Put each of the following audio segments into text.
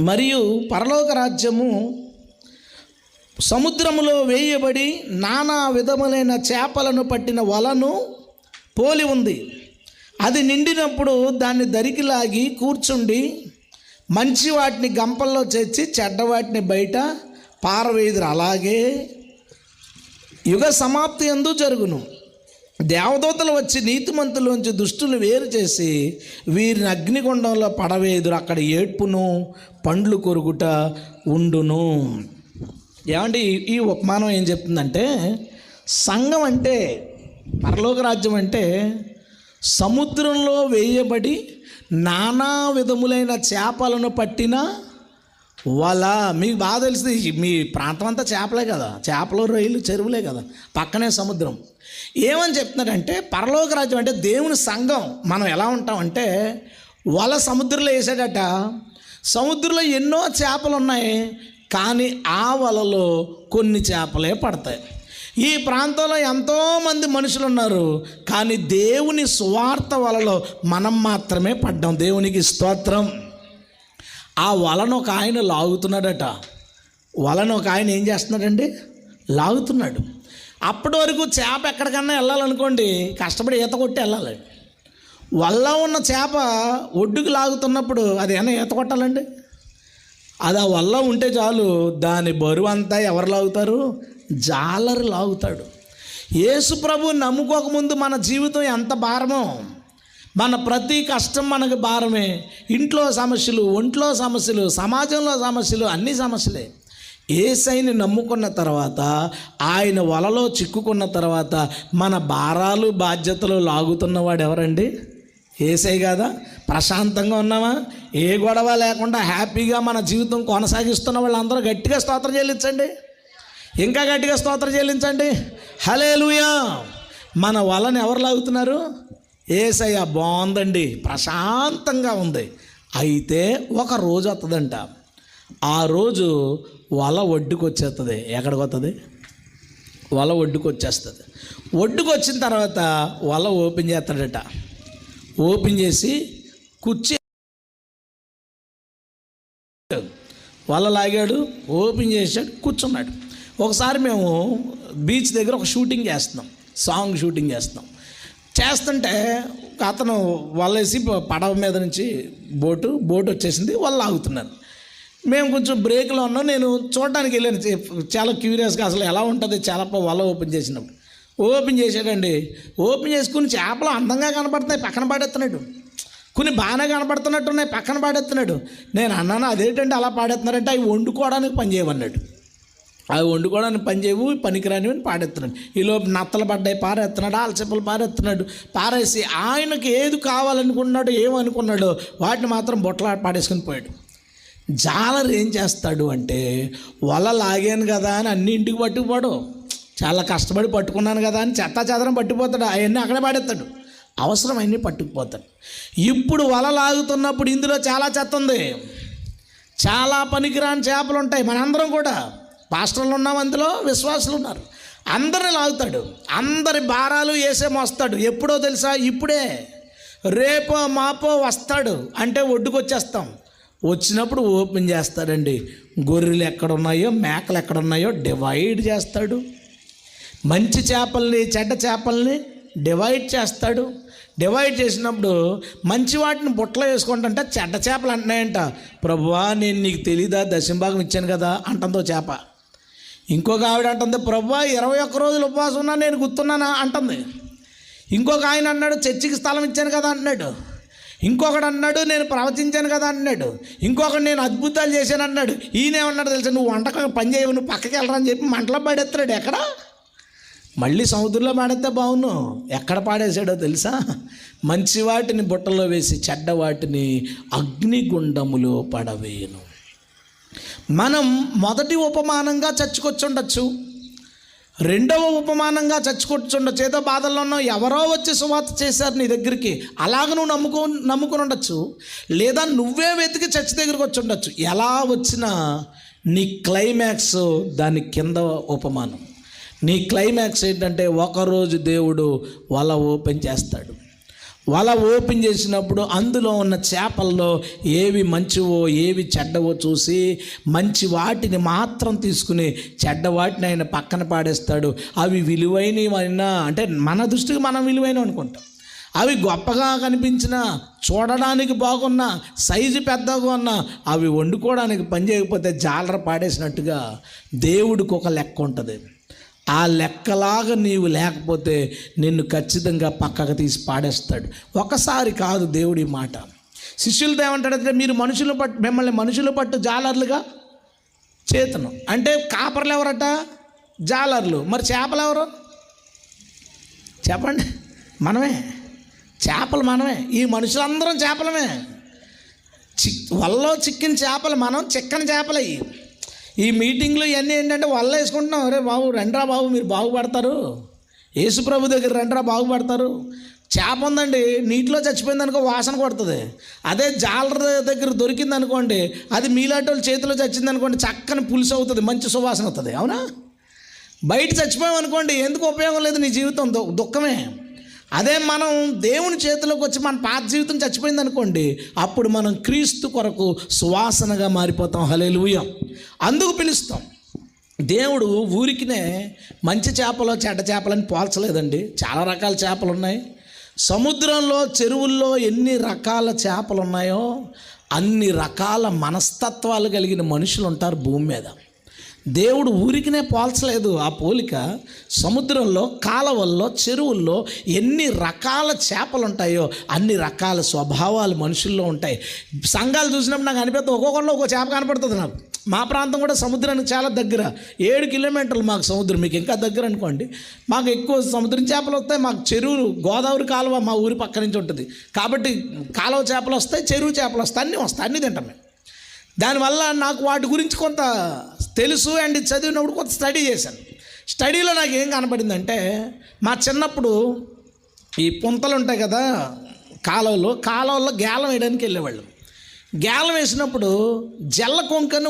మరియు పరలోక రాజ్యము సముద్రములో వేయబడి నానా విధములైన చేపలను పట్టిన వలను పోలి ఉంది. అది నిండినప్పుడు దాన్ని దరికి లాగి కూర్చుండి మంచి వాటిని గంపల్లో చేర్చి చెడ్డ వాటిని బయట పారవేయుదురు. అలాగే యుగ సమాప్తి యందు జరుగును. దేవదూతలు వచ్చి నీతిమంతులోంచి దుష్టులు వేరు చేసి వీరిని అగ్నిగుండంలో పడవేయుదురు. అక్కడ ఏడ్పును పండ్లు కొరుకుట ఉండును. ఏమంటే ఈ ఉపమానం ఏం చెప్తుందంటే, సంఘం అంటే, పరలోక రాజ్యం అంటే సముద్రంలో వేయబడి నానా విధములైన చేపలను పట్టిన వల. మీకు బాగా తెలిసింది, మీ ప్రాంతం అంతా చేపలే కదా, చేపలు రొయ్యలు చెరువులే కదా, పక్కనే సముద్రం. ఏమని చెప్తున్నాడంటే, పరలోక రాజ్యం అంటే దేవుని సంఘం. మనం ఎలా ఉంటామంటే, వల సముద్రంలో వేసాడట. సముద్రంలో ఎన్నో చేపలు ఉన్నాయి, కానీ ఆ వలలో కొన్ని చేపలే పడతాయి. ఈ ప్రాంతంలో ఎంతోమంది మనుషులు ఉన్నారు, కానీ దేవుని సువార్త వలలో మనం మాత్రమే పడ్డాం. దేవునికి స్తోత్రం. ఆ వలను ఒక ఆయన లాగుతున్నాడట. వలను ఒక ఆయన ఏం చేస్తున్నాడండి? లాగుతున్నాడు. అప్పటి వరకు చేప ఎక్కడికన్నా వెళ్ళాలనుకోండి, కష్టపడి ఈత కొట్టి వెళ్ళాలి. వల్ల ఉన్న చేప ఒడ్డుకు లాగుతున్నప్పుడు అది ఏమైనా ఈత కొట్టాలండి? అది ఆ వల్ల ఉంటే చాలు, దాని బరువు అంతా ఎవరు లాగుతారు? జాలరు లాగుతాడు. యేసు ప్రభు నమ్ముకోకముందు మన జీవితం ఎంత భారమో, మన ప్రతి కష్టం మనకు భారమే. ఇంట్లో సమస్యలు, ఒంట్లో సమస్యలు, సమాజంలో సమస్యలు, అన్ని సమస్యలే. యేసయ్యని నమ్ముకున్న తర్వాత, ఆయన వలలో చిక్కుకున్న తర్వాత మన భారాలు బాధ్యతలు లాగుతున్నవాడు ఎవరండి? యేసయ్య కదా. ప్రశాంతంగా ఉన్నామా? ఏ గొడవ లేకుండా హ్యాపీగా మన జీవితం కొనసాగిస్తున్న వాళ్ళందరూ గట్టిగా స్తోత్రం చెల్లించండి. ఇంకా గట్టిగా స్తోత్రం చెల్లించండి. హల్లెలూయా. మన వలని ఎవరు లాగుతున్నారు? యేసయ్య. బాగుందండి, ప్రశాంతంగా ఉంది. అయితే ఒక రోజు వస్తుందంట. ఆ రోజు వల ఒడ్డుకు వచ్చేస్తుంది. ఎక్కడికి వస్తుంది? వల ఒడ్డుకు వచ్చేస్తుంది. ఒడ్డుకు వచ్చిన తర్వాత వల ఓపెన్ చేస్తాడట. ఓపెన్ చేసి కుర్చీ వల లాగాడు, ఓపెన్ చేసాడు, కూర్చున్నాడు. ఒకసారి మేము బీచ్ దగ్గర ఒక షూటింగ్ చేస్తున్నాం, సాంగ్ షూటింగ్ చేస్తుంటే అతను వలేసి పడవ మీద నుంచి బోటు వచ్చేసింది, వాళ్ళు ఆగుతున్నారు. మేము కొంచెం బ్రేక్లో ఉన్నాం. నేను చూడడానికి వెళ్ళాను, చాలా క్యూరియస్గా అసలు ఎలా ఉంటుంది చేప వల ఓపెన్ చేసినప్పుడు. ఓపెన్ చేసాడండి. ఓపెన్ చేసుకుని చేపలు అందంగా కనపడుతున్నాయి, పక్కన పాడేస్తున్నాడు. కొన్ని బాగానే కనపడుతున్నట్టున్నాయి, పక్కన పాడేస్తున్నాడు. నేను అన్నాను, అదేంటంటే అలా పాడేస్తున్నారంటే అవి వండుకోవడానికి పనిచేయమన్నాడు. అవి వండుకోవడానికి పనిచేయవు, పనికిరానివి అని పాడేస్తున్నాడు. ఈలోపు నత్తలు పడ్డాయి పారేస్తున్నాడు, ఆల్చెప్పలు పారేస్తున్నాడు. పారేసి ఆయనకు ఏది కావాలనుకున్నాడో, ఏమనుకున్నాడో వాటిని మాత్రం బొట్టలా పాడేసుకుని పోయాడు. జాలరు ఏం చేస్తాడు అంటే, వల లాగాను కదా అని అన్ని ఇంటికి పట్టుకుపోడు, చాలా కష్టపడి పట్టుకున్నాను కదా అని చెత్త చెదరం పట్టుకుపోతాడు. అవన్నీ అక్కడే పాడేస్తాడు, అవసరం అన్నీ పట్టుకుపోతాడు. ఇప్పుడు వల లాగుతున్నప్పుడు ఇందులో చాలా చెత్త ఉంది, చాలా పనికిరాని చేపలు ఉంటాయి. మనందరం కూడా పాస్టర్లు ఉన్నాం, అందులో విశ్వాసులు ఉన్నారు. అందరిని లాగుతాడు, అందరి భారాలు వేసే మోస్తాడు. ఎప్పుడో తెలుసా? ఇప్పుడే. రేపో మాపో వస్తాడు అంటే ఒడ్డుకు వచ్చేస్తాం. వచ్చినప్పుడు ఓపెన్ చేస్తాడండి. గొర్రెలు ఎక్కడున్నాయో, మేకలు ఎక్కడున్నాయో డివైడ్ చేస్తాడు. మంచి చేపల్ని, చెడ్డ చేపల్ని డివైడ్ చేస్తాడు. డివైడ్ చేసినప్పుడు మంచి వాటిని బుట్టలో వేసుకుంటుంటే చెడ్డ చేపలు అంటున్నాయంట, ప్రభువా నేను నీకు తెలీదా, దశంభాగం ఇచ్చాను కదా అంటుందో చేప. ఇంకొక ఆవిడ అంటుంది, ప్రభువా 21 రోజులు ఉపవాసం ఉన్నా నేను గుర్తున్నానా అంటుంది. ఇంకొక ఆయన అన్నాడు, చర్చికి స్థలం ఇచ్చాను కదా అంటున్నాడు. ఇంకొకడు అన్నాడు, నేను ప్రవచించాను కదా అంటున్నాడు. ఇంకొకడు, నేను అద్భుతాలు చేశాను అన్నాడు. ఈయనేమన్నాడు తెలుసా, నువ్వు వంటకం పని చేయవు, నువ్వు పక్కకి వెళ్ళరా అని చెప్పి మంటలో పడేస్తున్నాడు. ఎక్కడ? మళ్ళీ సముద్రంలో పాడేస్తే బాగును. ఎక్కడ పాడేశాడో తెలుసా? మంచి వాటిని బుట్టలో వేసి చెడ్డ వాటిని అగ్నిగుండములో పడవేయను. మనం మొదటి ఉపమానంగా చచ్చుకొచ్చుండొచ్చు, రెండవ ఉపమానంగా చచ్చుకొచ్చుండొచ్చు. ఏదో బాధల్లో ఉన్నావు, ఎవరో వచ్చి సువార్త చేశారు నీ దగ్గరికి, అలాగ నువ్వు నమ్ముకుని ఉండొచ్చు. లేదా నువ్వే వెతికి చర్చి దగ్గరికి వచ్చి ఉండొచ్చు. ఎలా వచ్చినా నీ క్లైమాక్స్ దాని కింద ఉపమానం. నీ క్లైమాక్స్ ఏంటంటే, ఒకరోజు దేవుడు వల ఓపెన్ చేస్తాడు. వల ఓపెన్ చేసినప్పుడు అందులో ఉన్న చేపల్లో ఏవి మంచివో ఏవి చెడ్డవో చూసి మంచి వాటిని మాత్రం తీసుకుని చెడ్డ వాటిని ఆయన పక్కన పాడేస్తాడు. అవి విలువైనవైనా, అంటే మన దృష్టికి మనం విలువైనవి అనుకుంటాం. అవి గొప్పగా కనిపించినా, చూడడానికి బాగున్నా, సైజు పెద్దగా ఉన్నా, అవి వండుకోవడానికి పని చేయకపోతే జాలర పాడేసినట్టుగా దేవుడికి ఒక లెక్క ఉంటుంది. ఆ లెక్కలాగా నీవు లేకపోతే నిన్ను ఖచ్చితంగా పక్కకు తీసి పాడేస్తాడు. ఒకసారి కాదు దేవుడి మాట. శిష్యులతో ఏమంటాడంటే, మీరు మిమ్మల్ని మనుషులు పట్టు జాలర్లుగా చేతను. అంటే కాపర్లు ఎవరట? జాలర్లు. మరి చేపలు ఎవరు చెప్పండి? మనమే. చేపలు మనమే. ఈ మనుషులందరం చేపలమే. వల్లో చిక్కిన చేపలు మనం, చిక్కని చేపలు అయ్యి. ఈ మీటింగ్లు ఇవన్నీ ఏంటంటే వల్ల వేసుకుంటున్నాం. అరే బాబు రండ్రా బాబు మీరు బాగుపడతారు, యేసుప్రభు దగ్గర రండ్రా బాగుపడతారు. చేప ఉందండి, నీటిలో చచ్చిపోయింది అనుకో వాసన కొడుతుంది. అదే జాలర దగ్గర దొరికింది అనుకోండి, అది మీలాంటి వాళ్ళ చేతిలో చచ్చింది అనుకోండి, చక్కని పులుసు అవుతుంది, మంచి సువాసన అవుతుంది. అవునా? బయట చచ్చిపోయాం అనుకోండి, ఎందుకు ఉపయోగం లేదు, నీ జీవితం దుఃఖమే. అదే మనం దేవుని చేతిలోకి వచ్చి మన పాత జీవితం చచ్చిపోయింది అనుకోండి, అప్పుడు మనం క్రీస్తు కొరకు సువాసనగా మారిపోతాం. హల్లెలూయా. అందుకు పిలుస్తాం. దేవుడు ఊరికినే మంచి చేపలు చెడ్డ చేపలని పోల్చలేదండి. చాలా రకాల చేపలు ఉన్నాయి. సముద్రంలో, చెరువుల్లో ఎన్ని రకాల చేపలు ఉన్నాయో అన్ని రకాల మనస్తత్వాలు కలిగిన మనుషులు ఉంటారు భూమి మీద. దేవుడు ఊరికినే పోల్చలేదు. ఆ పోలిక సముద్రంలో, కాలవల్లో, చెరువుల్లో ఎన్ని రకాల చేపలు ఉంటాయో అన్ని రకాల స్వభావాలు మనుషుల్లో ఉంటాయి. సంఘాలు చూసినప్పుడు నాకు అనిపిస్తుంది, ఒక్కొక్కరిలో ఒక్కో చేప కనపడుతుంది నాకు. మా ప్రాంతం కూడా సముద్రానికి చాలా దగ్గర, 7 కిలోమీటర్లు మాకు సముద్రం. మీకు ఇంకా దగ్గర అనుకోండి. మాకు ఎక్కువ సముద్రం చేపలు వస్తాయి. మాకు చెరువులు, గోదావరి కాలువ మా ఊరి పక్క నుంచి ఉంటుంది కాబట్టి కాలువ చేపలు వస్తాయి, చెరువు చేపలు వస్తాయి, అన్నీ వస్తాయి, అన్నీ తింటాం మేము. దానివల్ల నాకు వాటి గురించి కొంత తెలుసు. అండ్ చదివినప్పుడు కొంత స్టడీ చేశాను. స్టడీలో నాకు ఏం కనపడిందంటే, మా చిన్నప్పుడు ఈ పుంతలు ఉంటాయి కదా కాలువలో గేలం వేయడానికి వెళ్ళేవాళ్ళు. గేలం వేసినప్పుడు జల్ల కొంకని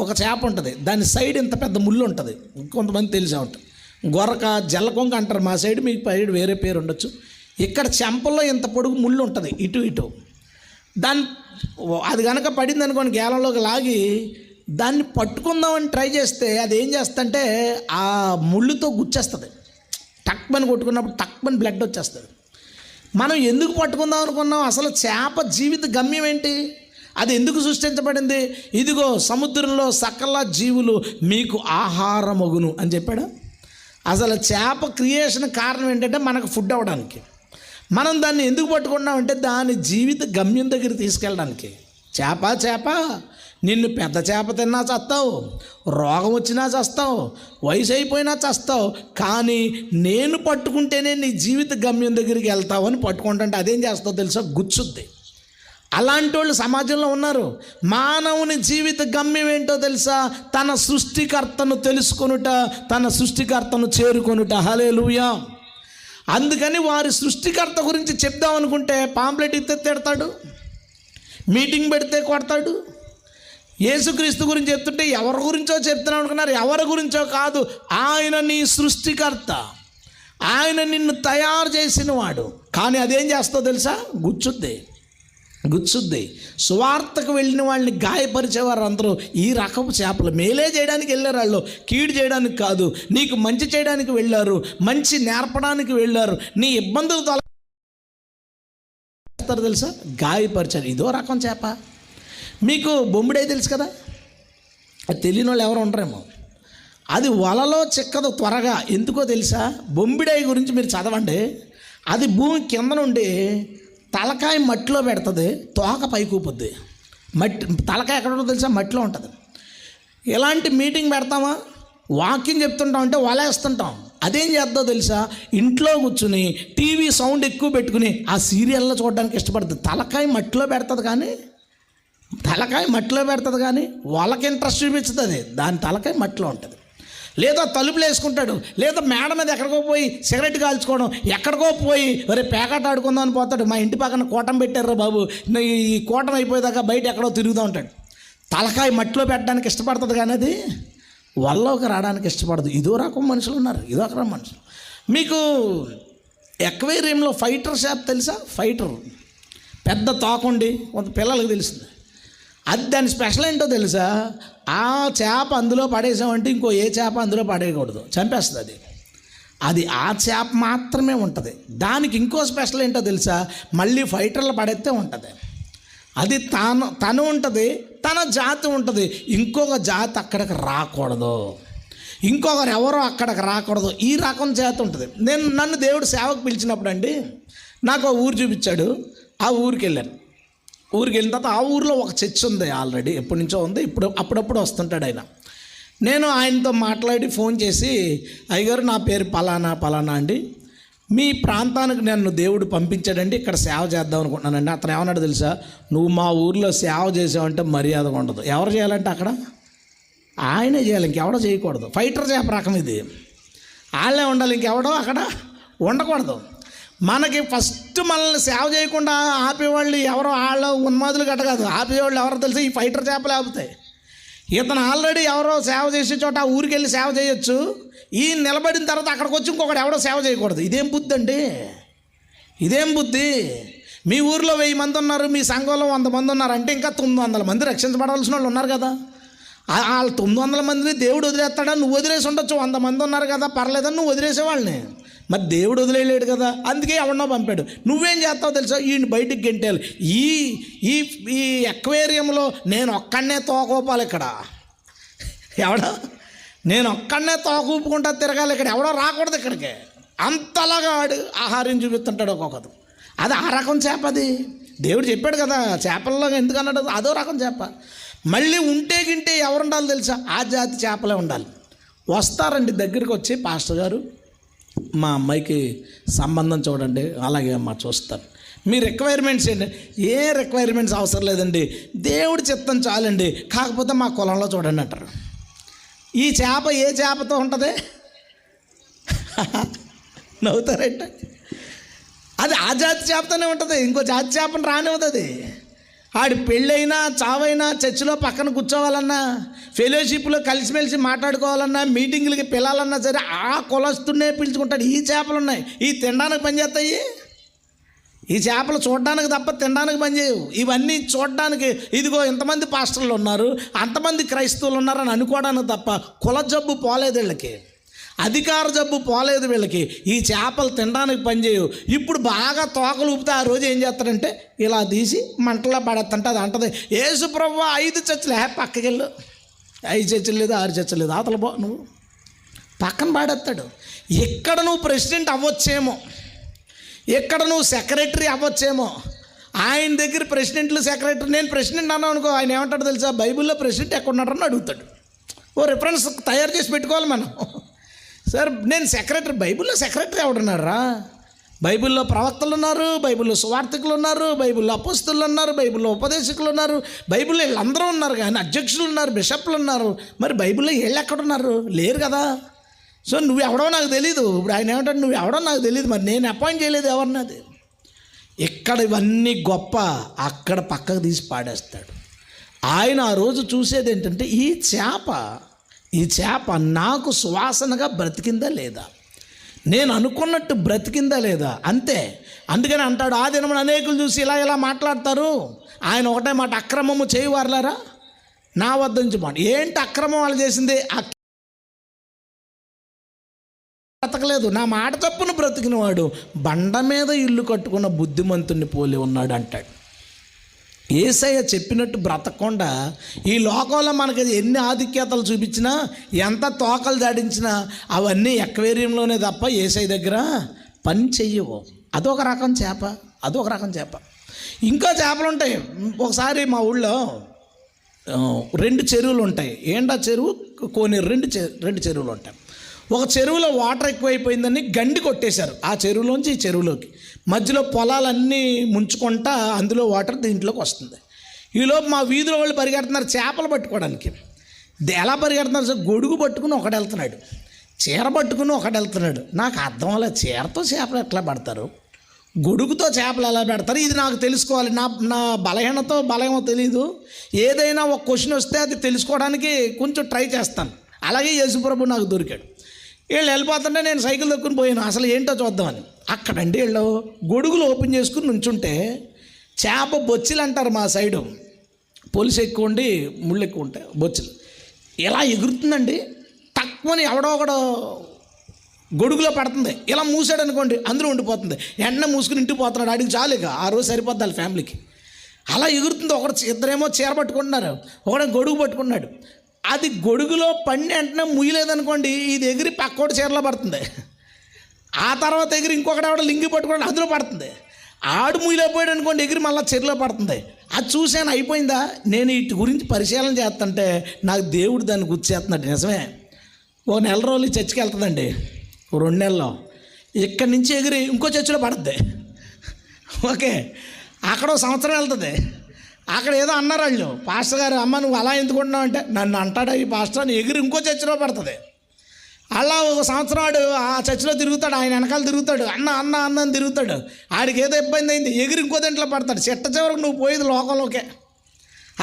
ఒక చేప ఉంటుంది. దాని సైడ్ ఇంత పెద్ద ముళ్ళు ఉంటుంది. కొంతమంది తెలిసే ఉంటుంది. గొరక, జల్ల కొంక అంటారు మా సైడ్, మీకు సైడ్ వేరే పేరు ఉండొచ్చు. ఇక్కడ చెంపల్లో ఇంత పొడుగు ముళ్ళు ఉంటుంది, ఇటు. అది కనుక పడింది అనుకోని గేలంలోకి లాగి దాన్ని పట్టుకుందామని ట్రై చేస్తే అది ఏం చేస్తుందంటే ఆ ముళ్ళుతో గుచ్చేస్తుంది. టక్మని కొట్టుకున్నప్పుడు టక్మని బ్లడ్ వచ్చేస్తుంది. మనం ఎందుకు పట్టుకుందాం అనుకున్నాం? అసలు చేప జీవిత గమ్యం ఏంటి? అది ఎందుకు సృష్టించబడింది? ఇదిగో సముద్రంలో సకల జీవులు మీకు ఆహారమగును అని చెప్పాడు. అసలు చేప క్రియేషన్ కారణం ఏంటంటే మనకు ఫుడ్ అవ్వడానికి. మనం దాన్ని ఎందుకు పట్టుకున్నామంటే దాని జీవిత గమ్యం దగ్గర తీసుకెళ్ళడానికి. చేప నిన్ను పెద్ద చేప తిన్నా చస్తావు, రోగం వచ్చినా చస్తావు, వయసు అయిపోయినా చస్తావు, కానీ నేను పట్టుకుంటేనే నీ జీవిత గమ్యం దగ్గరికి వెళ్తావు అని పట్టుకుంటుంటే అదేం చేస్తావు తెలుసా? గుచ్చుద్ది. అలాంటి వాళ్ళు సమాజంలో ఉన్నారు. మానవుని జీవిత గమ్యం ఏంటో తెలుసా? తన సృష్టికర్తను తెలుసుకొనుట, తన సృష్టికర్తను చేరుకొనుట. హల్లెలూయా. అందుకని వారి సృష్టికర్త గురించి చెప్దాం అనుకుంటే పాంప్లెట్ ఇస్తే తిడతాడు, మీటింగ్ పెడితే కొడతాడు. యేసుక్రీస్తు గురించి చెప్తుంటే ఎవరి గురించో చెప్తున్నాం అనుకున్నారు. ఎవరి గురించో కాదు, ఆయన నీ సృష్టికర్త, ఆయన నిన్ను తయారు చేసినవాడు. కానీ అదేం చేస్తావు తెలుసా? గుచ్చుద్ది. సువార్తకు వెళ్ళిన వాళ్ళని గాయపరిచేవారు అందరూ ఈ రకపు చేపలు. మేలే చేయడానికి వెళ్ళారు వాళ్ళు, కీడు చేయడానికి కాదు. నీకు మంచి చేయడానికి వెళ్ళారు, మంచి నేర్పడానికి వెళ్ళారు. నీ ఇబ్బందులు తొలగిస్తారు తెలుసా? గాయపరిచారు. ఇదో రకం చేప. మీకు బొమ్మిడై తెలుసు కదా? అది తెలియని వాళ్ళు ఎవరు ఉండరేమో. అది వలలో చిక్కదు త్వరగా. ఎందుకో తెలుసా? బొమ్మిడై గురించి మీరు చదవండి. అది భూమి కింద నుండి తలకాయ మట్టిలో పెడుతుంది, తోక పైకూపుద్ది. తలకాయ ఎక్కడ ఉంటుందో తెలుసా? మట్టిలో ఉంటుంది. ఎలాంటి మీటింగ్ పెడతామా, వాకింగ్ చెప్తుంటాం అంటే వలేస్తుంటాం. అదేం చేద్దాం తెలుసా? ఇంట్లో కూర్చుని టీవీ సౌండ్ ఎక్కువ పెట్టుకుని ఆ సీరియల్లో చూడడానికి ఇష్టపడుతుంది. తలకాయ మట్టిలో పెడుతుంది కానీ వాళ్ళకి ఇంట్రెస్ట్ చూపించుతుంది. దాని తలకాయ మట్టిలో ఉంటుంది. లేదా తలుపులు వేసుకుంటాడు, లేదా మేడ మీద ఎక్కడికో పోయి సిగరెట్ కాల్చుకోవడం, ఎక్కడికో పోయి రేపు పేకాట ఆడుకుందాం అని పోతాడు. మా ఇంటి పక్కన కోటం పెట్టారు బాబు, ఈ కోటం అయిపోయేదాకా బయట ఎక్కడో తిరుగుతూ ఉంటాడు. తలకాయ మట్టిలో పెట్టడానికి ఇష్టపడుతుంది కానీ అది వల్లోకి రావడానికి ఇష్టపడదు. ఇదో రకం మనుషులు ఉన్నారు. ఇదో రకం మనుషులు. మీకు ఎక్వేరియంలో ఫైటర్ చేప తెలుసా? ఫైటర్ పెద్ద తోకండి, కొంత పిల్లలకు తెలుస్తుంది. అది దాని స్పెషల్ ఏంటో తెలుసా? ఆ చేప అందులో పడేసామంటే ఇంకో ఏ చేప అందులో పడేయకూడదు, చంపేస్తుంది అది. అది ఆ చేప మాత్రమే ఉంటుంది. దానికి ఇంకో స్పెషల్ ఏంటో తెలుసా? మళ్ళీ ఫైటర్లు పడేస్తే ఉంటుంది. అది తను ఉంటుంది, తన జాతి ఉంటుంది. ఇంకొక జాతి అక్కడికి రాకూడదు, ఇంకొకరు ఎవరో అక్కడికి రాకూడదు. ఈ రకం జాతి ఉంటుంది. నన్ను దేవుడు సేవకు పిలిచినప్పుడు అండి, నాకు ఆ ఊరు చూపించాడు. ఆ ఊరికి వెళ్ళాను. ఊరికి వెళ్ళిన తర్వాత ఆ ఊరిలో ఒక చర్చ్ ఉంది, ఆల్రెడీ ఎప్పటి నుంచో ఉంది. అప్పుడప్పుడు వస్తుంటాడు ఆయన. నేను ఆయనతో మాట్లాడి ఫోన్ చేసి, అయ్యగారు నా పేరు పలానా అండి, మీ ప్రాంతానికి నన్ను దేవుడు పంపించాడండి, ఇక్కడ సేవ చేద్దాం అనుకుంటున్నానండి. అతను ఏమన్నాడు తెలుసా? నువ్వు మా ఊరిలో సేవ చేసావంటే మర్యాదగా ఉండదు. ఎవరు చేయాలంటే అక్కడ ఆయనే చేయాలి, ఇంకెవడో చేయకూడదు. ఫైటర్ చేప రకం ఇది, వాళ్ళే ఉండాలి, ఇంకెవడో అక్కడ ఉండకూడదు. మనకి ఫస్ట్ మనల్ని సేవ చేయకుండా ఆపేవాళ్ళు ఎవరో, వాళ్ళ ఉన్మాదులు గట్ట కాదు. ఆపేవాళ్ళు ఎవరో తెలుసా? ఈ ఫైటర్ చేపలు ఆపుతాయి. ఇతను ఆల్రెడీ ఎవరో సేవ చేసే చోట ఆ ఊరికి వెళ్ళి సేవ చేయొచ్చు. ఈ నిలబడిన తర్వాత అక్కడికి వచ్చి ఇంకొకటి ఎవడో సేవ చేయకూడదు. ఇదేం బుద్ధి అండి? ఇదేం బుద్ధి? మీ ఊరిలో 1000 మంది ఉన్నారు, మీ సంఘంలో 100 మంది ఉన్నారు అంటే ఇంకా 900 మంది రక్షించబడవలసిన వాళ్ళు ఉన్నారు కదా. వాళ్ళు 900 మందిని దేవుడు వదిలేస్తాడా? నువ్వు వదిలేసి ఉండొచ్చు. 100 మంది ఉన్నారు కదా, పర్లేదని నువ్వు వదిలేసేవాళ్ళని. మరి దేవుడు వదిలేయలేడు కదా, అందుకే ఎవరినో పంపాడు. నువ్వేం చేస్తావు తెలుసా? ఈయన బయటికి గెంటేయాలి. ఈ ఎక్వేరియంలో నేను ఒక్కడనే తోకూపాలి. ఇక్కడ నేను ఒక్కడనే తోకూపుకుంటా తిరగాలి. ఇక్కడ ఎవడో రాకూడదు ఇక్కడికి. అంతలాగా ఆడు ఆహారం చూపిస్తుంటాడు ఒక్కొక్కరు. అది ఆ రకం చేప. అది దేవుడు చెప్పాడు కదా, చేపల్లో ఎందుకు అన్నాడు? అదో రకం చేప. మళ్ళీ ఉంటే గింటే ఎవరు ఉండాలి తెలుసా? ఆ జాతి చేపలే ఉండాలి. వస్తారండి దగ్గరికి వచ్చి, పాస్టర్ గారు మా అమ్మాయికి సంబంధం చూడండి. అలాగే అమ్మా చూస్తాను. మీ రిక్వైర్మెంట్స్ ఏంటి? ఏ రిక్వైర్మెంట్స్ అవసరం లేదండి, దేవుడి చిత్తం చాలండి, కాకపోతే మా కులంలో చూడండి అంటారు. ఈ చేప ఏ చేపతో ఉంటుంది? నవ్వుతారంటే అది ఆ జాతి చేపతోనే ఉంటుంది, ఇంకో జాతి చేపను రానివ్వదు. అది ఆడి పెళ్ళైనా చావైనా చర్చిలో పక్కన కూర్చోవాలన్నా, ఫెలోషిప్లో కలిసిమెలిసి మాట్లాడుకోవాలన్నా, మీటింగులకి పిలాలన్నా సరే ఆ కులస్తున్నే పిలుచుకుంటాడు. ఈ చేపలు ఉన్నాయి, ఈ తినడానికి పనిచేస్తాయి. ఈ చేపలు చూడడానికి తప్ప తినడానికి పనిచేయవు. ఇవన్నీ చూడడానికి, ఇదిగో ఇంతమంది పాస్టర్లు ఉన్నారు, అంతమంది క్రైస్తవులు ఉన్నారని అనుకోవడానికి తప్ప కుల జబ్బు పోలేదు వీళ్ళకి, అధికార జబ్బు పోలేదు వీళ్ళకి. ఈ చేపలు తినడానికి పనిచేయవు. ఇప్పుడు బాగా తోకలు ఊపితే ఆ రోజు ఏం చేస్తాడంటే ఇలా తీసి మంటలో పడేస్తుంటే అది అంటది, యేసు ప్రభువా 5 చర్చలు పక్కకి వెళ్ళు, 5 చర్చలు లేదు, 6 చర్చలు లేదు, అవతల పో, నువ్వు పక్కన పాడేస్తాడు. ఇక్కడ నువ్వు ప్రెసిడెంట్ అవ్వచ్చేమో, ఇక్కడ నువ్వు సెక్రటరీ అవ్వచ్చేమో. ఆయన దగ్గర ప్రెసిడెంట్లు సెక్రటరీ, నేను ప్రెసిడెంట్ అన్నావు అనుకో, ఆయన ఏమంటాడు తెలుసా? బైబిల్లో ప్రెసిడెంట్ ఎక్కడున్నాడని అడుగుతాడు. ఓ రిఫరెన్స్ తయారు చేసి పెట్టుకోవాలి మనం. సార్ నేను సెక్రటరీ, బైబిల్లో సెక్రటరీ ఎవడున్నారా? బైబిల్లో ప్రవక్తలు ఉన్నారు, బైబిల్లో సువార్థికులు ఉన్నారు, బైబిల్లో అపోస్తలులు ఉన్నారు, బైబిల్లో ఉపదేశకులు ఉన్నారు, బైబిల్లో వీళ్ళందరూ ఉన్నారు. కానీ అధ్యక్షులు ఉన్నారు, బిషప్లు ఉన్నారు. మరి బైబిల్లో వీళ్ళు ఎక్కడున్నారు? లేరు కదా. సో నువ్వు ఎవడో నాకు తెలీదు. ఇప్పుడు ఆయన ఏమంటాడు? నువ్వు ఎవడో నాకు తెలియదు, మరి నేను అపాయింట్ చేయలేదు ఎవరినది. ఇక్కడ ఇవన్నీ గొప్ప, అక్కడ పక్కకు తీసి పాడేస్తాడు. ఆయన ఆ రోజు చూసేది ఏంటంటే ఈ చేప నాకు సువాసనగా బ్రతికిందా లేదా, నేను అనుకున్నట్టు బ్రతికిందా లేదా, అంతే. అందుకని అంటాడు, ఆ దినమున అనేకులు చూసి ఇలా మాట్లాడతారు. ఆయన ఒకటే మాట, అక్రమము చేయవారులారా నా వద్ద నుంచి మాట. ఏంటి అక్రమం వాళ్ళు చేసింది? బ్రతకలేదు, నా మాట తప్పున బ్రతికినవాడు బండ మీద ఇల్లు కట్టుకున్న బుద్ధిమంతుని పోలి ఉన్నాడు అంటాడు. యేసయ్య చెప్పినట్టు బ్రతకకుండా ఈ లోకంలో మనకి ఎన్ని ఆధిక్యతలు చూపించినా, ఎంత తోకలు జాడించినా అవన్నీ ఎక్వేరియంలోనే తప్ప యేసయ్య దగ్గర పని చెయ్యవు. అదొక రకం చేప. ఇంకా చేపలు ఉంటాయి. ఒకసారి మా ఊళ్ళో 2 చెరువులు ఉంటాయి. ఏంటా చెరువు? కోనేరు. 2 చెరువులు ఉంటాయి. ఒక చెరువులో వాటర్ ఎక్కువైపోయిందని గండి కొట్టేశారు. ఆ చెరువులోంచి ఈ చెరువులోకి మధ్యలో పొలాలన్నీ ముంచుకుంటా అందులో వాటర్ దీంట్లోకి వస్తుంది. ఈలోపు మా వీధిలో వాళ్ళు పరిగెడుతున్నారు చేపలు పట్టుకోవడానికి. ఎలా పరిగెడుతున్నారు సార్? గొడుగు పట్టుకుని ఒకడు వెళ్తున్నాడు, చీర పట్టుకుని ఒకడు వెళ్తున్నాడు. నాకు అర్థం అలా, చీరతో చేపలు ఎట్లా పడతారు, గొడుగుతో చేపలు ఎలా పెడతారు? ఇది నాకు తెలుసుకోవాలి. నా బలహీనతో బలమో తెలీదు. ఏదైనా ఒక క్వశ్చన్ వస్తే అది తెలుసుకోవడానికి కొంచెం ట్రై చేస్తాను. అలాగే యేసుప్రభు నాకు దొరికాడు. వీళ్ళు వెళ్ళిపోతుంటే నేను సైకిల్ దొక్కుని పోయాను, అసలు ఏంటో చూద్దామని. అక్కడండి వీళ్ళు గొడుగులు ఓపెన్ చేసుకుని నుంచుంటే చేప బొచ్చులు అంటారు మా సైడు, పొలుసు ఎక్కువ ఉండి ముళ్ళు ఎక్కువ ఉంటాయి, బొచ్చులు ఇలా ఎగురుతుందండి. తక్కువని ఎవడో ఒకడో గొడుగులో పడుతుంది, ఇలా మూసాడు అనుకోండి అందులో ఉండిపోతుంది, ఎండ మూసుకుని ఇంటికి పోతున్నాడు, ఆడికి చాలు ఇక ఆ రోజు సరిపోద్ది వాళ్ళ ఫ్యామిలీకి. అలా ఎగురుతుంది. ఇద్దరేమో చీర పట్టుకుంటున్నారు, ఒకడే గొడుగు పట్టుకున్నాడు. అది గొడుగులో పడిన వెంటనే ముయ్యలేదనుకోండి ఇది ఎగిరి పక్కోటి చీరలో పడుతుంది. ఆ తర్వాత ఎగిరి ఇంకొకటి ఆవిడ లింగి పట్టుకోండి అందులో పడుతుంది. ఆడు ముయ్యలేకపోయాడు అనుకోండి ఎగిరి మళ్ళీ చీరలో పడుతుంది. అది చూసాను అయిపోయిందా. నేను వీటి గురించి పరిశీలన చేస్తుంటే నాకు దేవుడు దాన్ని గుర్తుచేస్తున్నాడు. నిజమే, ఓ నెల రోజులు చర్చికి వెళ్తుందండి, ఓ 2 నెలల్లో ఇక్కడి నుంచి ఎగిరి ఇంకో చర్చిలో పడుద్ది. ఓకే, అక్కడ 1 సంవత్సరం వెళ్తుంది. అక్కడ ఏదో అన్నారు వాళ్ళు, పాస్టర్ గారు అమ్మ నువ్వు అలా ఎందుకుంటున్నావు అంటే, నన్ను అంటాడా ఈ పాస్టర్ అని ఎగిరి ఇంకో చర్చిలో పడుతుంది. అలా 1 సంవత్సరం ఆడు ఆ చర్చిలో తిరుగుతాడు, ఆయన వెనకాల తిరుగుతాడు, అన్న అన్న అన్న అని తిరుగుతాడు. ఆడికి ఏదో ఇబ్బంది అయింది ఎగిరి ఇంకో దాంట్లో పడతాడు. చిట్ట చివరికి నువ్వు పోయేది లోకంలోకే.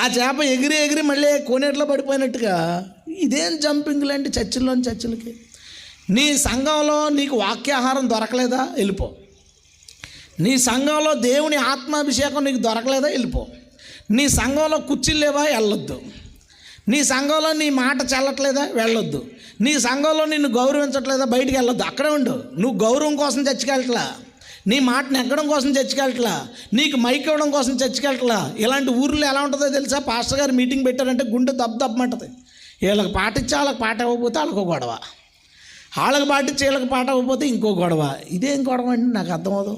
ఆ చేప ఎగిరి ఎగిరి మళ్ళీ కోనేట్లో పడిపోయినట్టుగా ఇదేం జంపింగ్లు అంటే చర్చిల్లోని చర్చిలకి. నీ సంఘంలో నీకు వాక్యాహారం దొరకలేదా వెళ్ళిపో. నీ సంఘంలో దేవుని ఆత్మాభిషేకం నీకు దొరకలేదా వెళ్ళిపో. నీ సంఘంలో కుర్చీలు లేవా వెళ్ళొద్దు. నీ సంఘంలో నీ మాట చెల్లట్లేదా వెళ్ళొద్దు. నీ సంఘంలో నిన్ను గౌరవించట్లేదా బయటికి వెళ్ళొద్దు, అక్కడే ఉండు. నువ్వు గౌరవం కోసం చర్చికెళ్ళట్లా, నీ మాట నెగ్గడం కోసం చర్చికెళ్ళట్లా, నీకు మైక్ ఇవ్వడం కోసం చర్చికెళ్ళట్లా. ఇలాంటి ఊర్లో ఎలా ఉంటుందో తెలుసా, పాస్టర్ గారు మీటింగ్ పెట్టారంటే గుండె దబ్బమంటుంది. వీళ్ళకి పాటించి వాళ్ళకి పాట ఇవ్వకపోతే వాళ్ళకో గొడవ, వాళ్ళకి పాటించి వీళ్ళకి పాట ఇవ్వకపోతే ఇంకో గొడవ. ఇదేం గొడవ అండి నాకు అర్థమవుదు.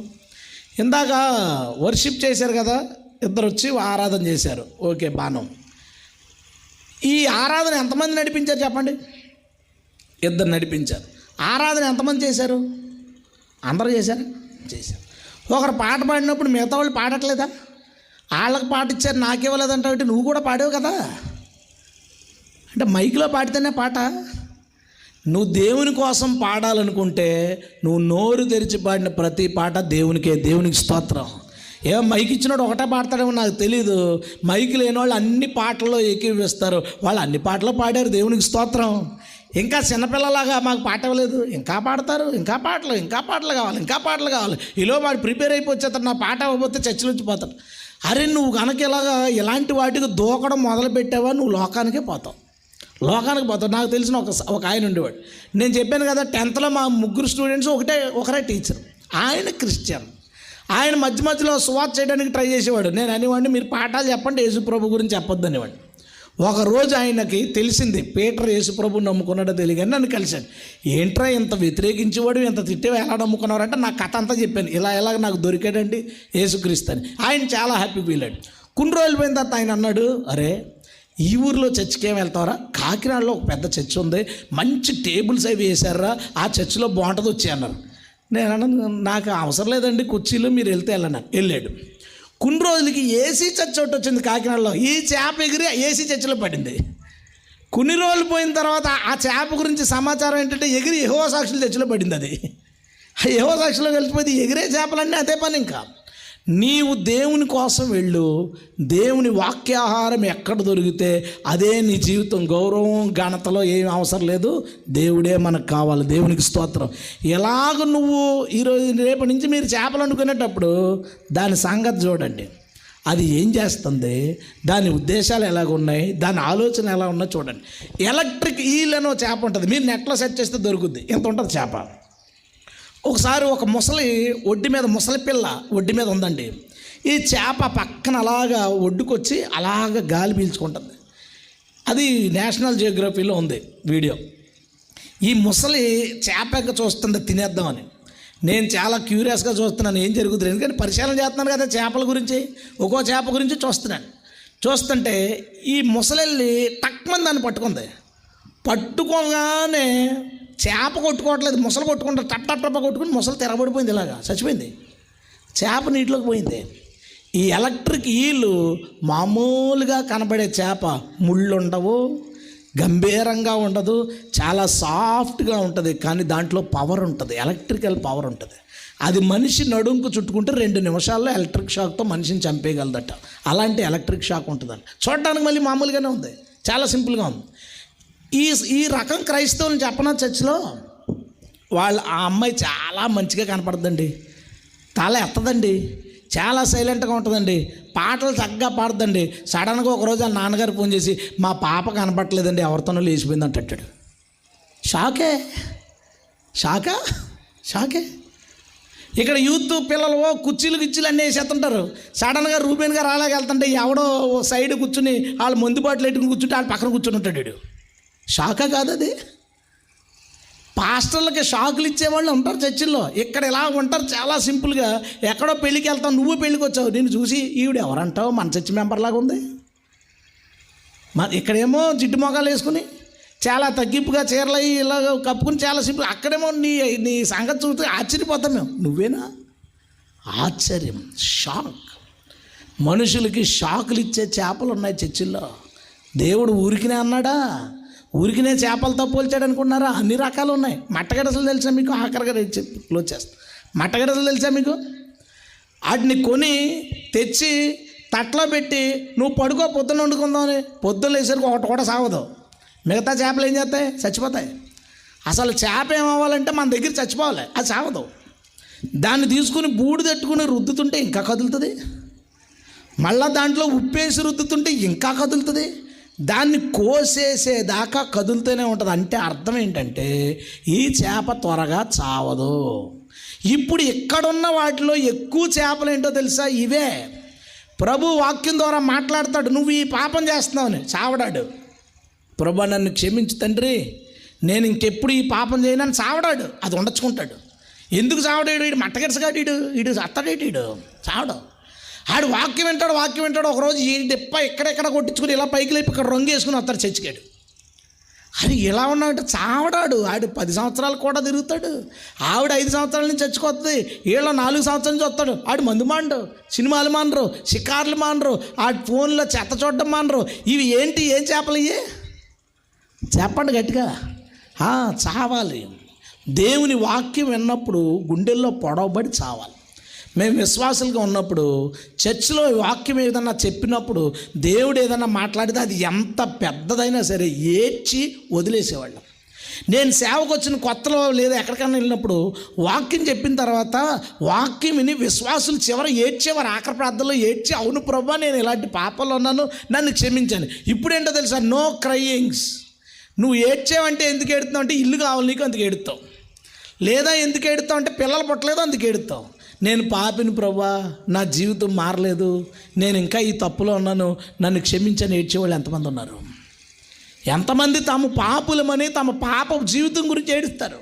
ఇందాక వర్షిప్ చేశారు కదా, ఇద్దరు వచ్చి ఆరాధన చేశారు, ఓకే బాణం. ఈ ఆరాధన ఎంతమంది నడిపించారు చెప్పండి? 2 నడిపించారు. ఆరాధన ఎంతమంది చేశారు? అందరూ చేశారు. ఒకరు పాట పాడినప్పుడు మిగతా వాళ్ళు పాడట్లేదా? వాళ్ళకి పాట ఇచ్చారు నాకివ్వలేదంటే నువ్వు కూడా పాడావు కదా. అంటే మైక్లో పాడితేనే పాట. నువ్వు దేవుని కోసం పాడాలనుకుంటే నువ్వు నోరు తెరిచి పాడిన ప్రతి పాట దేవునికే, దేవునికి స్తోత్రం. మైక్ ఇచ్చినోడు ఒకటే పాడతాడేమో నాకు తెలీదు. మైక్ లేని వాళ్ళు అన్ని పాటల్లో ఏకీవిస్తారు. వాళ్ళు అన్ని పాటలు పాడారు, దేవునికి స్తోత్రం. ఇంకా చిన్నపిల్లలాగా మాకు పాట ఇవ్వలేదు, ఇంకా పాడతారు, ఇంకా పాటలు కావాలి, ఇంకా పాటలు కావాలి. ఈలో వాడు ప్రిపేర్ అయిపోతాడు, నా పాట ఇవ్వకపోతే చర్చలు వచ్చిపోతాడు. అరే నువ్వు కనుక ఇలాంటి వాటికి దూకడం మొదలు పెట్టావా నువ్వు లోకానికే పోతావు. నాకు తెలిసిన ఒక ఆయన ఉండేవాడు. నేను చెప్పాను కదా 10th మా 3 స్టూడెంట్స్ ఒకరే టీచర్. ఆయన క్రిస్టియన్. ఆయన మధ్యలో సువార్త చేయడానికి ట్రై చేసేవాడు. నేను అనేవాడిని మీరు పాఠాలు చెప్పండి, యేసుప్రభు గురించి చెప్పొద్దు అనేవాడిని. ఒకరోజు ఆయనకి తెలిసింది పీటర్ యేసుప్రభు నమ్ముకున్నాడో తెలియగానే నన్ను కలిశాడు. ఏంట్రా ఇంత వ్యతిరేకించేవాడు, ఇంత తిట్టేవా, ఎలా నమ్ముకున్నారంటే నా కథ అంతా చెప్పాను. ఇలా నాకు దొరికాడండి యేసుక్రీస్తు అని. ఆయన చాలా హ్యాపీ ఫీల్ అయ్యాడు. కొన్ని రోజులు పోయిన తర్వాత ఆయన అన్నాడు, అరే ఈ ఊరిలో చర్చికి ఏం వెళ్తావరా, కాకినాడలో ఒక పెద్ద చర్చ్ ఉంది, మంచి టేబుల్స్ అవి వేసారా, ఆ చర్చిలో బాగుంటుంది వచ్చి అన్నారు. నేను అన్నాను నాకు అవసరం లేదండి కుర్చీలు, మీరు వెళ్తే వెళ్ళాడు. కొన్ని రోజులకి ఏసీ చర్చ్ ఒకటి వచ్చింది కాకినాడలో. ఈ చేప ఎగిరి ఏసీ చర్చిలో పడింది. కొన్ని రోజులు పోయిన తర్వాత ఆ చేప గురించి సమాచారం ఏంటంటే ఎగిరి యెహోవా సాక్షుల చర్చిలో పడింది. అది యెహోవా సాక్షిలో కలిసిపోయింది. ఎగిరే చేపలన్నీ అదే పని. ఇంకా నీవు దేవుని కోసం వెళ్ళు. దేవుని వాక్యాహారం ఎక్కడ దొరికితే అదే నీ జీవితం. గౌరవం ఘనతలో ఏం అవసరం లేదు, దేవుడే మనకు కావాలి. దేవునికి స్తోత్రం. ఎలాగ నువ్వు ఈరోజు రేపటి నుంచి మీరు చేపలు అనుకునేటప్పుడు దాని సంగతి చూడండి, అది ఏం చేస్తుంది, దాని ఉద్దేశాలు ఎలాగున్నాయి, దాని ఆలోచన ఎలా ఉన్నాయో చూడండి. ఎలక్ట్రిక్ ఈల్ అనో చేప ఉంటుంది, మీరు నెట్లో సెర్చ్ చేస్తే దొరుకుద్ది. ఎంత ఉంటుంది చేప. ఒకసారి ఒక ముసలి ఒడ్డు మీద, ముసలి పిల్ల ఒడ్డు మీద ఉందండి. ఈ చేప పక్కన అలాగా ఒడ్డుకొచ్చి అలాగ గాలి పీల్చుకుంటుంది. అది నేషనల్ జియోగ్రఫీలో ఉంది వీడియో. ఈ ముసలి చేప చూస్తుంది తినేద్దామని. నేను చాలా క్యూరియస్గా చూస్తున్నాను ఏం జరుగుతుంది, ఎందుకంటే పరిశీలన చేస్తున్నాను కదా చేపల గురించి. ఒక్కో చేప గురించి చూస్తుంటే ఈ ముసలి టక్మని దాన్ని పట్టుకుంది. పట్టుకోగానే చేప కొట్టుకోవట్లేదు, ముసలు కొట్టుకుంటారు, టప్ప కొట్టుకుని ముసలు తిరగబడిపోయింది, ఇలాగా చచ్చిపోయింది. చేప నీటిలోకి పోయింది. ఈ ఎలక్ట్రిక్ ఈలు మామూలుగా కనబడే చేప ముళ్ళు ఉండవు, గంభీరంగా ఉండదు, చాలా సాఫ్ట్గా ఉంటుంది. కానీ దాంట్లో పవర్ ఉంటుంది, ఎలక్ట్రికల్ పవర్ ఉంటుంది. అది మనిషి నడుంకు చుట్టుకుంటే 2 నిమిషాల్లో ఎలక్ట్రిక్ షాక్తో మనిషిని చంపేయగలదట. అలాంటి ఎలక్ట్రిక్ షాక్ ఉంటుందండి. చూడడానికి మళ్ళీ మామూలుగానే ఉంది, చాలా సింపుల్గా ఉంది. ఈ రకం క్రైస్తవులను చెప్పనా చర్చిలో ఆ అమ్మాయి చాలా మంచిగా కనపడుతుందండి, తల ఎత్తదండి, చాలా సైలెంట్గా ఉంటుందండి, పాటలు చక్కగా పాడుతుందండి. సడన్గా ఒకరోజు వాళ్ళ నాన్నగారు ఫోన్ చేసి మా పాప కనపడలేదండి, ఎవరితోనో లేచిపోయింది అంటాడు. షాకే. ఇక్కడ యూత్ పిల్లలు కుర్చీలు అన్నీ వేసేస్తుంటారు. సడన్గా రూబేన్ గారు అలాగే వెళ్తుంటే ఎవడో సైడ్ కూర్చుని వాళ్ళు మందు బాటిల్ ఎట్టుకుని కూర్చుంటే వాళ్ళ పక్కన కూర్చుని ఉంటాడు వీడు. షాకా కాదు అది. పాస్టర్లకి షాకులు ఇచ్చేవాళ్ళు ఉంటారు చర్చిల్లో. ఇక్కడ ఇలా ఉంటారు చాలా సింపుల్గా. ఎక్కడో పెళ్ళికి వెళ్తావు, నువ్వు పెళ్ళికి వచ్చావు, నేను చూసి ఈవిడ ఎవరంటావు, మన చర్చి మెంబర్ లాగా ఉంది. ఇక్కడేమో జిడ్డు మొగాలు వేసుకుని చాలా తగ్గింపుగా చీరలు ఇలా కప్పుకుని చాలా సింపుల్. అక్కడేమో నీ సంగతి చూస్తే ఆశ్చర్యపోతాం మేము. నువ్వేనా? ఆశ్చర్యం, షాక్. మనుషులకి షాకులు ఇచ్చే చేపలు ఉన్నాయి చర్చిల్లో. దేవుడు ఊరికినే అన్నాడా? ఊరికినే చేపలతో పోల్చాడు అనుకున్నారా? అన్ని రకాలు ఉన్నాయి. మట్టగడసలు తెలుసా మీకు? ఆఖరిగా క్లోజ్ చేస్తా. మట్టగడసలు తెలుసా మీకు? వాటిని కొని తెచ్చి తట్లో పెట్టి నువ్వు పడుకో, పొద్దున్న వండుకుందామని పొద్దున్న వేసరికి ఒకటి కూడా సాగదు. మిగతా చేపలు ఏం చేస్తాయి? చచ్చిపోతాయి. అసలు చేప ఏమవ్వాలంటే మన దగ్గర చచ్చిపోవాలి, అది సాగదు. దాన్ని తీసుకుని బూడి తట్టుకుని రుద్దుతుంటే ఇంకా కదులుతుంది. మళ్ళీ దాంట్లో ఉప్పేసి రుద్దుతుంటే ఇంకా కదులుతుంది. దాన్ని కోసేసేదాకా కదులుతూనే ఉంటుంది. అంటే అర్థం ఏంటంటే ఈ చేప త్వరగా చావదు. ఇప్పుడు ఇక్కడున్న వాటిలో ఎక్కువ చేపలు ఏంటో తెలుసా? ఇవే. ప్రభు వాక్యం ద్వారా మాట్లాడతాడు, నువ్వు ఈ పాపం చేస్తున్నావని. చావడాడు. ప్రభు నన్ను క్షమించు తండ్రి, నేను ఇంకెప్పుడు ఈ పాపం చేయనని చావడాడు. అది ఉండొచ్చుకుంటాడు. ఎందుకు చావడాడు? వీడు మట్టగెరసగాడు, వీడు అత్తడేటి, వీడు చావడం. ఆడు వాక్యం వింటాడు. ఒకరోజు ఈ డిప్ప ఎక్కడెక్కడ కొట్టించుకుని ఇలా పైకి లేపి ఇక్కడ రంగు వేసుకుని వస్తాడు చచ్చికాడు. అది ఎలా ఉన్నాడంటే చావడాడు. ఆడు 10 సంవత్సరాలు కూడా తిరుగుతాడు. ఆవిడ 5 సంవత్సరాల నుంచి చచ్చిపోతుంది. వీళ్ళ 4 సంవత్సరాల నుంచి వస్తాడు. ఆడు మందు మానరు, సినిమాలు మానరు, షికార్లు మానరు, ఆడు ఫోన్లో చెత్త చూడడం మానరు. ఇవి ఏంటి? ఏం చేపలు ఇవి? చెప్పండి గట్టిగా. చావాలి. దేవుని వాక్యం విన్నప్పుడు గుండెల్లో పొడవబడి చావాలి. మేము విశ్వాసులుగా ఉన్నప్పుడు చర్చిలో వాక్యం ఏదన్నా చెప్పినప్పుడు దేవుడు ఏదన్నా మాట్లాడితే అది ఎంత పెద్దదైనా సరే ఏడ్చి వదిలేసేవాళ్ళం. నేను సేవకు వచ్చిన కొత్తలో లేదా ఎక్కడికైనా వెళ్ళినప్పుడు వాక్యం చెప్పిన తర్వాత వాక్యం విని విశ్వాసులు చివర ఏడ్చేవారు. ఆఖరి ప్రార్థనలో ఏడ్చి, అవును ప్రభా నేను ఇలాంటి పాపంలో ఉన్నాను, నన్ను క్షమించాను. ఇప్పుడేంటో తెలుసా? నో క్రయింగ్స్. నువ్వు ఏడ్చేవంటే ఎందుకు ఏడుతావు అంటే ఇల్లు కావాలి నీకు, అందుకు ఏడుతావు. లేదా ఎందుకు ఏడుతావు అంటే పిల్లలు పుట్టలేదు, అందుకు ఏడుతావు. నేను పాపిని ప్రభా, నా జీవితం మారలేదు, నేను ఇంకా ఈ తప్పులో ఉన్నాను, నన్ను క్షమించని ఏడ్చేవాళ్ళు ఎంతమంది ఉన్నారు? ఎంతమంది తమ పాపులమని తమ పాప జీవితం గురించి ఏడుస్తారు?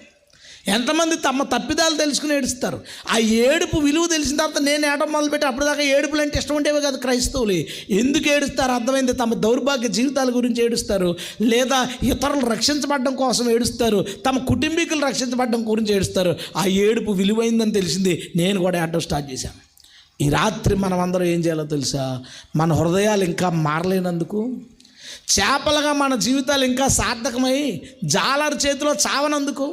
ఎంతమంది తమ తప్పిదాలు తెలుసుకుని ఏడుస్తారు? ఆ ఏడుపు విలువ తెలిసిన తర్వాత నేను ఏడడం మొదలుపెట్టి అప్పటిదాకా ఏడుపులు అంటే ఇష్టం ఉండేవి కాదు క్రైస్తవులు. ఎందుకు ఏడుస్తారు? అర్థమైంది. తమ దౌర్భాగ్య జీవితాల గురించి ఏడుస్తారు, లేదా ఇతరులు రక్షించబడడం కోసం ఏడుస్తారు, తమ కుటుంబీకులు రక్షించబడడం గురించి ఏడుస్తారు. ఆ ఏడుపు విలువైందని తెలిసింది, నేను కూడా ఏడడం స్టార్ట్ చేశాను. ఈ రాత్రి మనం అందరం ఏం చేయాలో తెలుసా? మన హృదయాలు ఇంకా మారలేనందుకు, చేపలుగా మన జీవితాలు ఇంకా సార్థకమై జాలర్ చేతిలో చావనందుకు,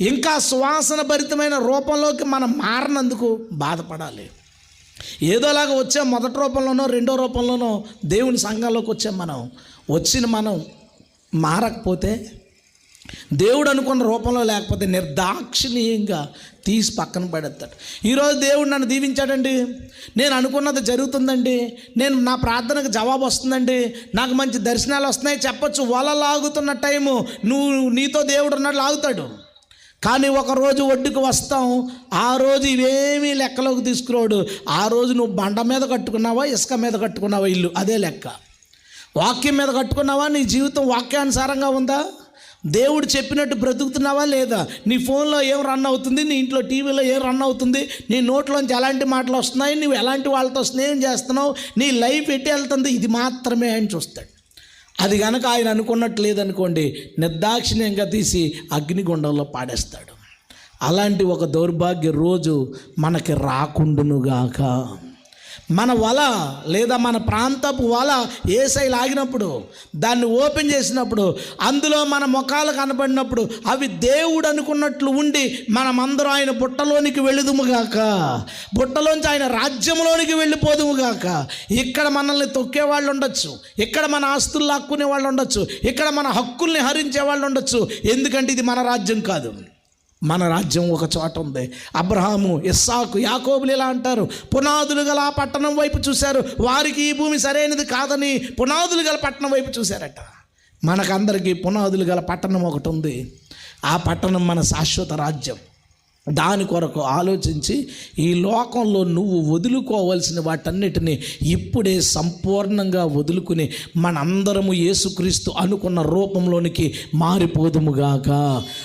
ఇంకా సువాసన భరితమైన రూపంలోకి మనం మారినందుకు బాధపడాలి. ఏదోలాగా వచ్చాం, మొదటి రూపంలోనో రెండో రూపంలోనో దేవుని సంఘంలోకి వచ్చాం. మనం మారకపోతే, దేవుడు అనుకున్న రూపంలో లేకపోతే నిర్దాక్షిణీయంగా తీసి పక్కన పడేస్తాడు. ఈరోజు దేవుడు నన్ను దీవించాడండి, నేను అనుకున్నది జరుగుతుందండి, నా ప్రార్థనకు జవాబు వస్తుందండి, నాకు మంచి దర్శనాలు వస్తున్నాయి చెప్పచ్చు. వల లాగుతున్న టైము నీతో దేవుడు ఉన్నట్లు లాగుతాడు. కానీ ఒకరోజు ఒడ్డుకు వస్తాం, ఆ రోజు ఇవేమీ లెక్కలోకి తీసుకురాడు. ఆ రోజు నువ్వు బండ మీద కట్టుకున్నావా, ఇసుక మీద కట్టుకున్నావా ఇల్లు, అదే లెక్క. వాక్యం మీద కట్టుకున్నావా, నీ జీవితం వాక్యానుసారంగా ఉందా, దేవుడు చెప్పినట్టు బ్రతుకుతున్నావా లేదా, నీ ఫోన్లో ఏం రన్ అవుతుంది, నీ ఇంట్లో టీవీలో ఏం రన్ అవుతుంది, నీ నోట్లోంచి ఎలాంటి మాటలు వస్తున్నాయి, నువ్వు ఎలాంటి వాళ్ళతో స్నేహం చేస్తున్నావు, నీ లైఫ్ ఎట్టి వెళ్తుంది, ఇది మాత్రమే ఆయన చూస్తాడు. అది కనుక ఆయన అనుకున్నట్టు లేదనుకోండి, నిర్దాక్షిణ్యంగా తీసి అగ్నిగుండంలో పాడేస్తాడు. అలాంటి ఒక దౌర్భాగ్య రోజు మనకి రాకుండునుగాక. మన వల లేదా మన ప్రాంతపు వల ఏసై లాగినప్పుడు, దాన్ని ఓపెన్ చేసినప్పుడు, అందులో మన ముఖాలు కనబడినప్పుడు అవి దేవుడు అనుకున్నట్లు ఉండి మనమందరం ఆయన బుట్టలోనికి వెళ్ళుదుముగాక, బుట్టలోంచి ఆయన రాజ్యంలోనికి వెళ్ళిపోదుముగాక. ఇక్కడ మనల్ని తొక్కే వాళ్ళు ఉండొచ్చు, ఇక్కడ మన ఆస్తులు లాక్కునే వాళ్ళు ఉండొచ్చు, ఇక్కడ మన హక్కుల్ని హరించే వాళ్ళు ఉండొచ్చు. ఎందుకంటే ఇది మన రాజ్యం కాదు. మన రాజ్యం ఒక చోట ఉంది. అబ్రహాము, ఇస్సాకు, యాకోబులు ఇలా అంటారు, పునాదులు గల ఆ పట్టణం వైపు చూశారు, వారికి ఈ భూమి సరైనది కాదని పునాదులు గల పట్టణం వైపు చూశారట. మనకందరికీ పునాదులు గల పట్టణం ఒకటి ఉంది. ఆ పట్టణం మన శాశ్వత రాజ్యం. దాని కొరకు ఆలోచించి ఈ లోకంలో నువ్వు వదులుకోవాల్సిన వాటన్నిటిని ఇప్పుడే సంపూర్ణంగా వదులుకుని మనందరము యేసుక్రీస్తు అనుకున్న రూపంలోనికి మారిపోదుముగాక.